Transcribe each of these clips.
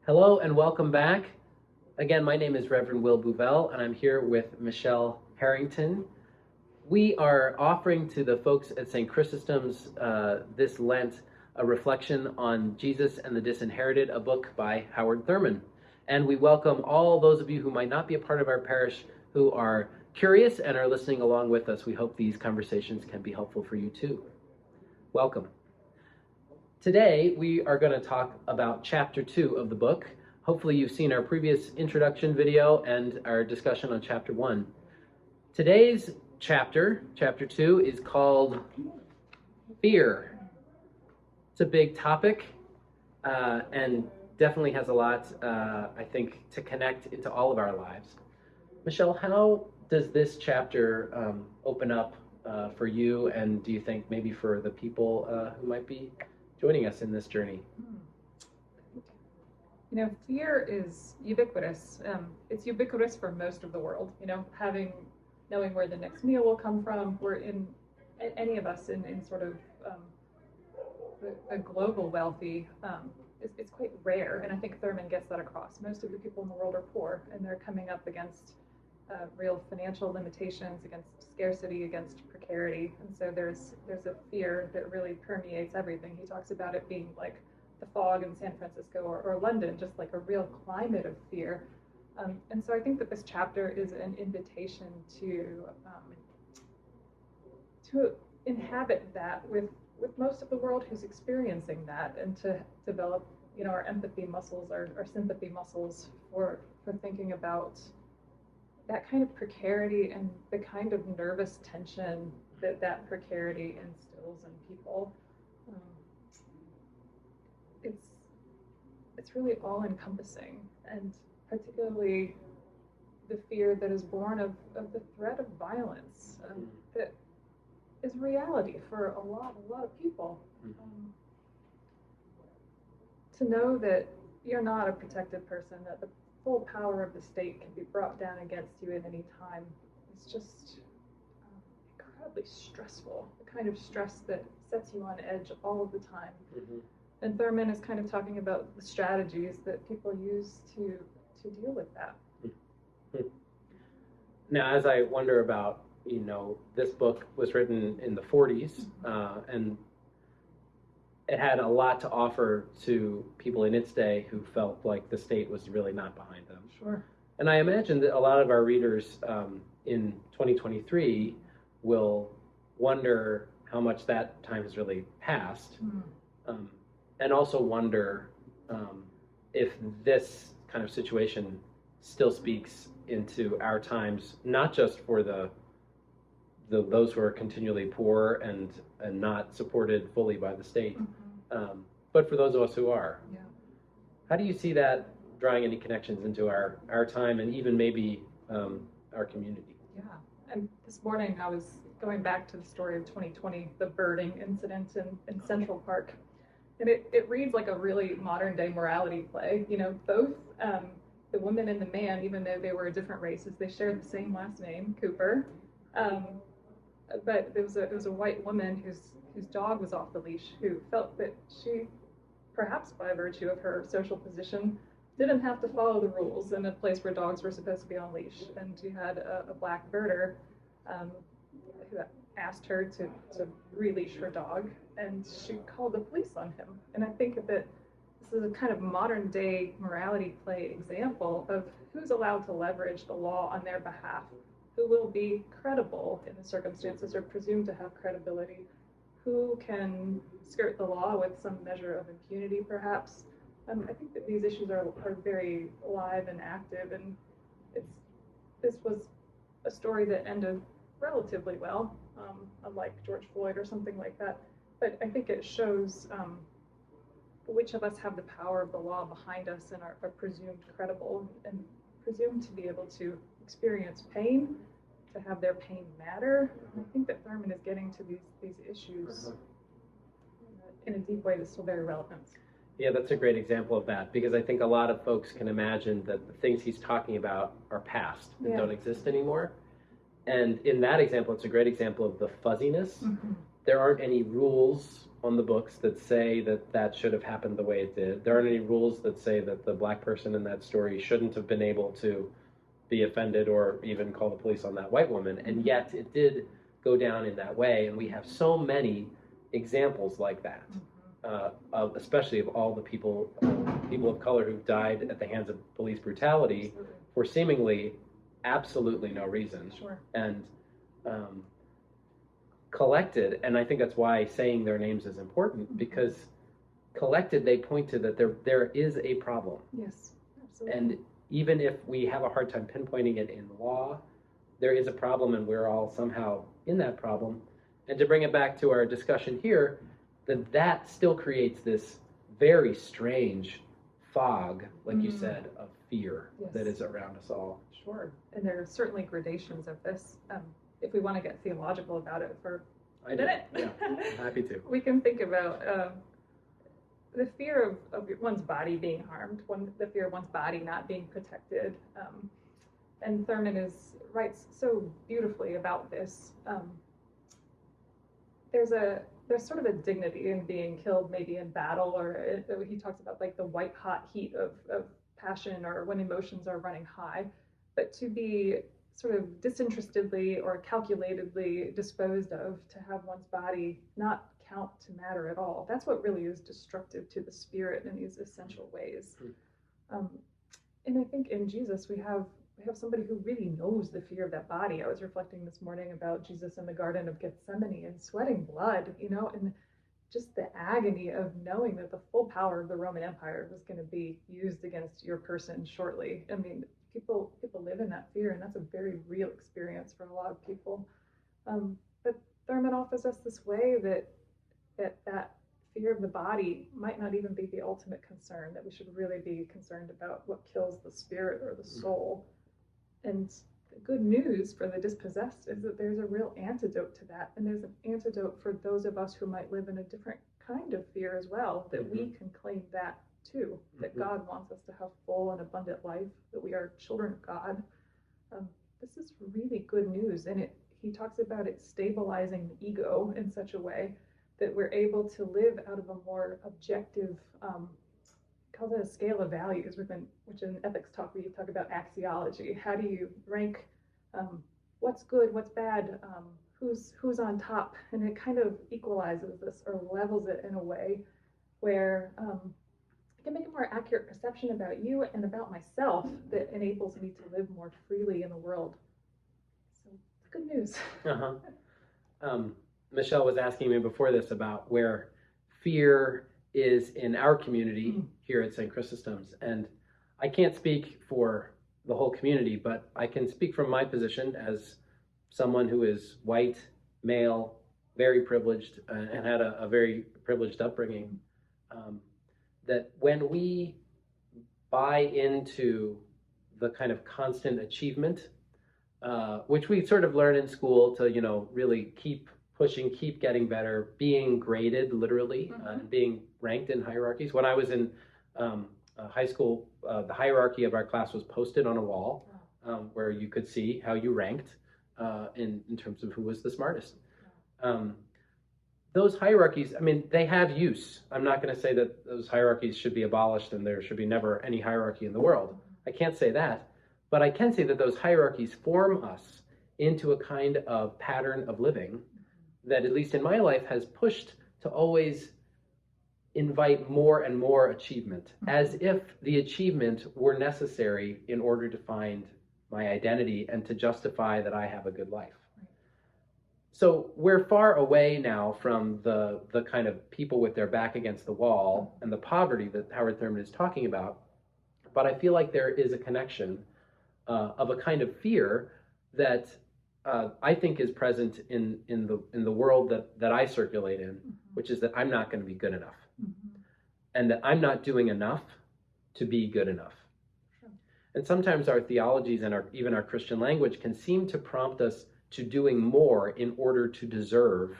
Hello and welcome back. Again, my name is Reverend Will Bouvel, and I'm here with Michelle Harrington. We are offering to the folks at St. Chrysostom's this Lent a reflection on Jesus and the Disinherited, a book by Howard Thurman. And we welcome all those of you who might not be a part of our parish who are curious and are listening along with us. We hope these conversations can be helpful for you too. Welcome. Today, we are going to talk about chapter 2 of the book. Hopefully you've seen our previous introduction video and our discussion on chapter 1. Today's chapter 2, is called Fear. It's a big topic and definitely has a lot, I think, to connect into all of our lives. Michelle, how does this chapter open up for you, and do you think maybe for the people who might be joining us in this journey? You know, fear is ubiquitous. It's ubiquitous for most of the world. You know, knowing where the next meal will come from. We're in, any of us in sort of a global wealthy, it's quite rare. And I think Thurman gets that across. Most of the people in the world are poor, and they're coming up against real financial limitations, against scarcity, against precarity, and so there's a fear that really permeates everything. He talks about it being like the fog in San Francisco or London, just like a real climate of fear. And so I think that this chapter is an invitation to inhabit that with most of the world who's experiencing that, and to develop, you know, our empathy muscles, our sympathy muscles for thinking about that kind of precarity and the kind of nervous tension that precarity instills in people. It's really all-encompassing, and particularly the fear that is born of the threat of violence that is reality for a lot of people. To know that you're not a protected person, that the full power of the state can be brought down against you at any time, it's just incredibly stressful, the kind of stress that sets you on edge all of the time. And Thurman is kind of talking about the strategies that people use to deal with that. Now, as I wonder about, you know, this book was written in the 40s, and it had a lot to offer to people in its day who felt like the state was really not behind them. Sure. And I imagine that a lot of our readers in 2023 will wonder how much that time has really passed, and also wonder if this kind of situation still speaks into our times, not just for those who are continually poor and not supported fully by the state, but for those of us who are. Yeah. How do you see that drawing any connections into our time and even maybe our community? Yeah, and this morning I was going back to the story of 2020, the birding incident in Central Park, and it reads like a really modern day morality play. You know, both the woman and the man, even though they were different races, they shared the same last name, Cooper. But it was a white woman whose dog was off the leash, who felt that she, perhaps by virtue of her social position, didn't have to follow the rules in a place where dogs were supposed to be on leash. And she had a black birder who asked her to releash her dog, and she called the police on him. And I think that this is a kind of modern day morality play example of who's allowed to leverage the law on their behalf, who will be credible in the circumstances or presumed to have credibility, who can skirt the law with some measure of impunity, perhaps. I think that these issues are very alive and active, and this was a story that ended relatively well, unlike George Floyd or something like that. But I think it shows which of us have the power of the law behind us and are presumed credible and presumed to be able to experience pain, to have their pain matter. And I think that Thurman is getting to these issues in a deep way that's still very relevant. Yeah, that's a great example of that, because I think a lot of folks can imagine that the things he's talking about are past and don't exist anymore. And in that example, it's a great example of the fuzziness There aren't any rules on the books that say that that should have happened the way it did. There aren't any rules that say that the black person in that story shouldn't have been able to be offended or even call the police on that white woman. And yet it did go down in that way. And we have so many examples like that, especially of all the people of color who've died at the hands of police brutality for seemingly absolutely no reason. Sure. And collected, and I think that's why saying their names is important, because collected they point to that there is a problem. Yes, absolutely. And even if we have a hard time pinpointing it in law, there is a problem, and we're all somehow in that problem. And to bring it back to our discussion here, that still creates this very strange fog, like you said, of fear that is around us all. Sure. And there are certainly gradations of this. If we want to get theological about it for a minute, Yeah, I'm happy to. We can think about the fear of one's body being harmed, the fear of one's body not being protected. And Thurman writes so beautifully about this. There's sort of a dignity in being killed, maybe in battle, or he talks about like the white hot heat of passion, or when emotions are running high. But to be sort of disinterestedly or calculatedly disposed of, to have one's body not count to matter at all, that's what really is destructive to the spirit in these essential ways. And I think in Jesus we have somebody who really knows the fear of that body. I was reflecting this morning about Jesus in the Garden of Gethsemane and sweating blood, and just the agony of knowing that the full power of the Roman Empire was going to be used against your person shortly. I mean, people live in that fear, and that's a very real experience for a lot of people. But Thurman offers us this way that fear of the body might not even be the ultimate concern, that we should really be concerned about what kills the spirit or the soul. And the good news for the dispossessed is that there's a real antidote to that, and there's an antidote for those of us who might live in a different kind of fear as well, that we can claim that too, that God wants us to have full and abundant life, that we are children of God. This is really good news, and he talks about it stabilizing the ego in such a way that we're able to live out of a more objective, calls it a scale of values, which in ethics talk, we talk about axiology. How do you rank what's good, what's bad, who's on top? And it kind of equalizes this, or levels it in a way where I can make a more accurate perception about you and about myself that enables me to live more freely in the world. So it's good news. Michelle was asking me before this about where fear is in our community here at St. Chrysostom's. And I can't speak for the whole community, but I can speak from my position as someone who is white, male, very privileged, and had a very privileged upbringing. That when we buy into the kind of constant achievement, which we sort of learn in school to, really keep pushing, keep getting better, being graded literally, and being ranked in hierarchies. When I was in high school, the hierarchy of our class was posted on a wall where you could see how you ranked in terms of who was the smartest. Those hierarchies, I mean, they have use. I'm not going to say that those hierarchies should be abolished and there should be never any hierarchy in the world. I can't say that. But I can say that those hierarchies form us into a kind of pattern of living that, at least in my life, has pushed to always invite more and more achievement, as if the achievement were necessary in order to find my identity and to justify that I have a good life. So we're far away now from the kind of people with their back against the wall and the poverty that Howard Thurman is talking about. But I feel like there is a connection of a kind of fear that I think is present in the world that I circulate in, which is that I'm not going to be good enough, and that I'm not doing enough to be good enough. And sometimes our theologies and even our Christian language can seem to prompt us to doing more in order to deserve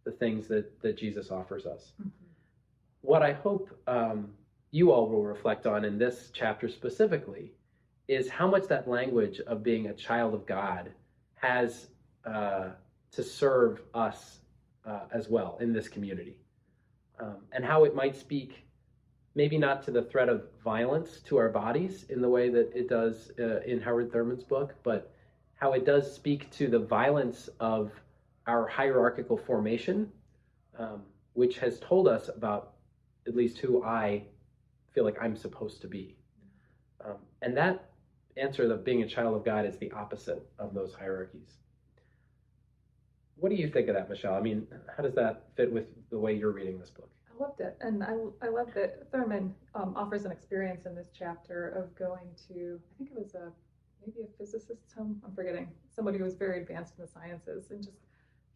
the things that Jesus offers us. What I hope you all will reflect on in this chapter specifically is how much that language of being a child of God has to serve us as well in this community, and how it might speak maybe not to the threat of violence to our bodies in the way that it does in Howard Thurman's book, but how it does speak to the violence of our hierarchical formation, which has told us about at least who I feel like I'm supposed to be. And that answer of being a child of God is the opposite of those hierarchies. What do you think of that, Michelle? I mean, how does that fit with the way you're reading this book? I loved it. And I love that Thurman offers an experience in this chapter of going to, I think it was maybe a physicist's home, I'm forgetting, somebody who was very advanced in the sciences, and just,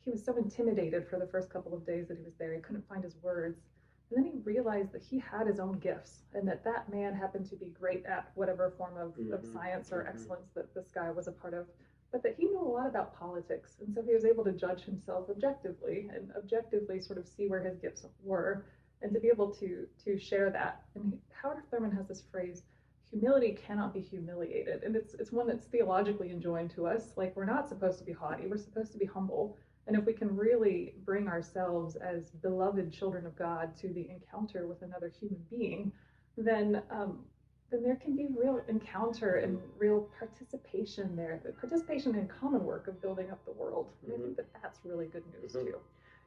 he was so intimidated for the first couple of days that he was there. He couldn't find his words. And then he realized that he had his own gifts, and that man happened to be great at whatever form of science or excellence that this guy was a part of, but that he knew a lot about politics. And so he was able to judge himself objectively and objectively sort of see where his gifts were, and to be able to share that. And Howard Thurman has this phrase, humility cannot be humiliated. And it's one that's theologically enjoined to us. Like, we're not supposed to be haughty, we're supposed to be humble. And if we can really bring ourselves as beloved children of God to the encounter with another human being, then there can be real encounter and real participation there, the participation in common work of building up the world. And I think that that's really good news too.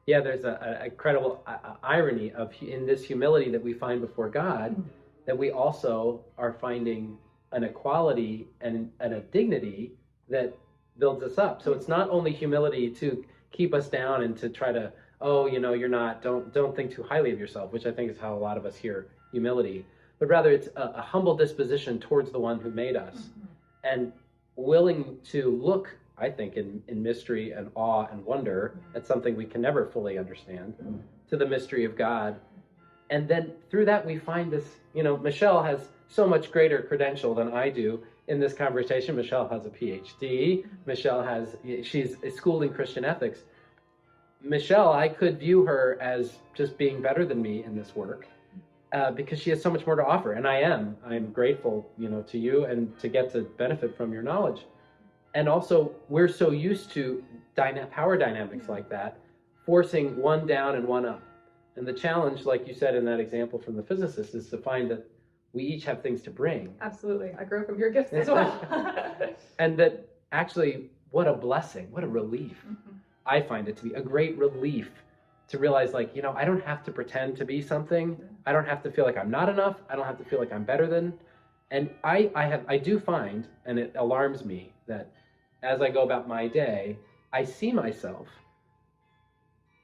Yeah, there's a incredible irony of in this humility that we find before God, that we also are finding an equality and a dignity that builds us up. So it's not only humility to keep us down and to try to, you're not, don't think too highly of yourself, which I think is how a lot of us hear humility, but rather it's a humble disposition towards the one who made us, and willing to look, I think, in mystery and awe and wonder at something we can never fully understand, to the mystery of God. And then through that we find this, Michelle has so much greater credential than I do in this conversation. Michelle has a PhD. Michelle she's schooled in Christian ethics. Michelle, I could view her as just being better than me in this work, because she has so much more to offer. And I'm grateful, to you and to get to benefit from your knowledge. And also, we're so used to power dynamics like that, forcing one down and one up. And the challenge, like you said in that example from the physicist, is to find that we each have things to bring. Absolutely. I grow from your gifts as well. And that actually, what a blessing, what a relief. I find it to be a great relief to realize, I don't have to pretend to be something. I don't have to feel like I'm not enough. I don't have to feel like I'm better than. And I do find, and it alarms me, that as I go about my day, I see myself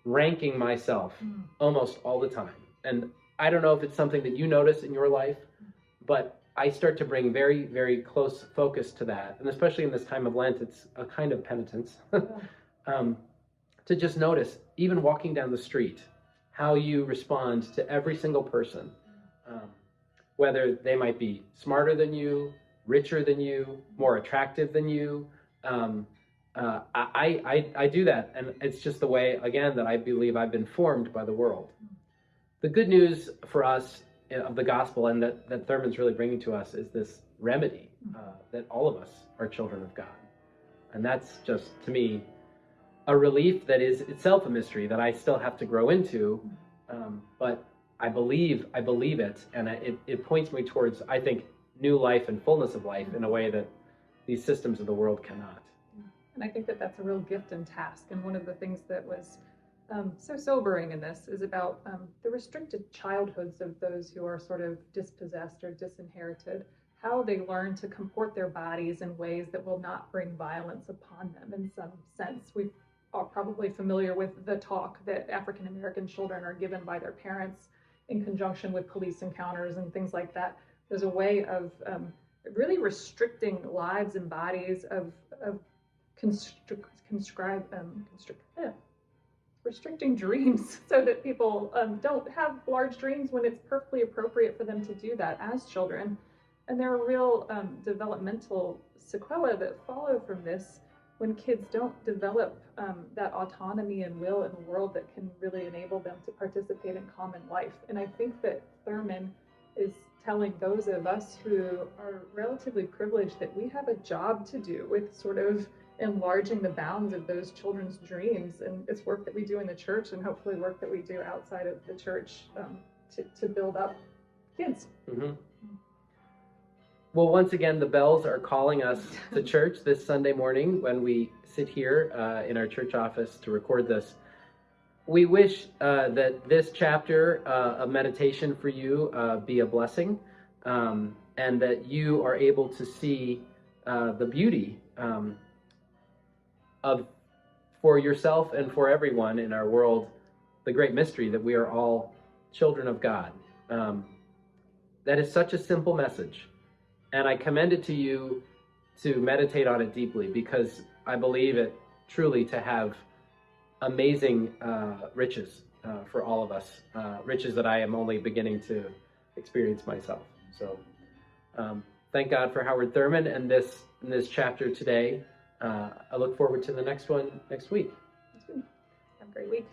ranking myself almost all the time. And I don't know if it's something that you notice in your life, but I start to bring very, very close focus to that. And especially in this time of Lent, it's a kind of penitence to just notice, even walking down the street, how you respond to every single person, whether they might be smarter than you, richer than you, more attractive than you. I do that, and it's just the way, again, that I believe I've been formed by the world. The good news for us of the gospel, and that Thurman's really bringing to us, is this remedy, that all of us are children of God. And that's just, to me, a relief that is itself a mystery that I still have to grow into, but I believe it, and it points me towards, I think, new life and fullness of life in a way that these systems of the world cannot. And I think that that's a real gift and task. And one of the things that was so sobering in this is about the restricted childhoods of those who are sort of dispossessed or disinherited, how they learn to comport their bodies in ways that will not bring violence upon them in some sense. We are probably familiar with the talk that African American children are given by their parents in conjunction with police encounters and things like that. There's a way of really restricting lives and bodies, of restricting dreams, so that people don't have large dreams when it's perfectly appropriate for them to do that as children. And there are real developmental sequelae that follow from this when kids don't develop that autonomy and will in the world that can really enable them to participate in common life. And I think that Thurman is telling those of us who are relatively privileged that we have a job to do with sort of enlarging the bounds of those children's dreams. And it's work that we do in the church, and hopefully work that we do outside of the church, to build up kids. Mm-hmm. Well, once again, the bells are calling us to church this Sunday morning when we sit here in our church office to record this. We wish that this chapter of meditation for you be a blessing, and that you are able to see the beauty of, for yourself and for everyone in our world, the great mystery that we are all children of God. That is such a simple message. And I commend it to you to meditate on it deeply, because I believe it truly to have amazing riches for all of us, riches that I am only beginning to experience myself. So thank God for Howard Thurman and this chapter today. I look forward to the next one next week. Have a great week.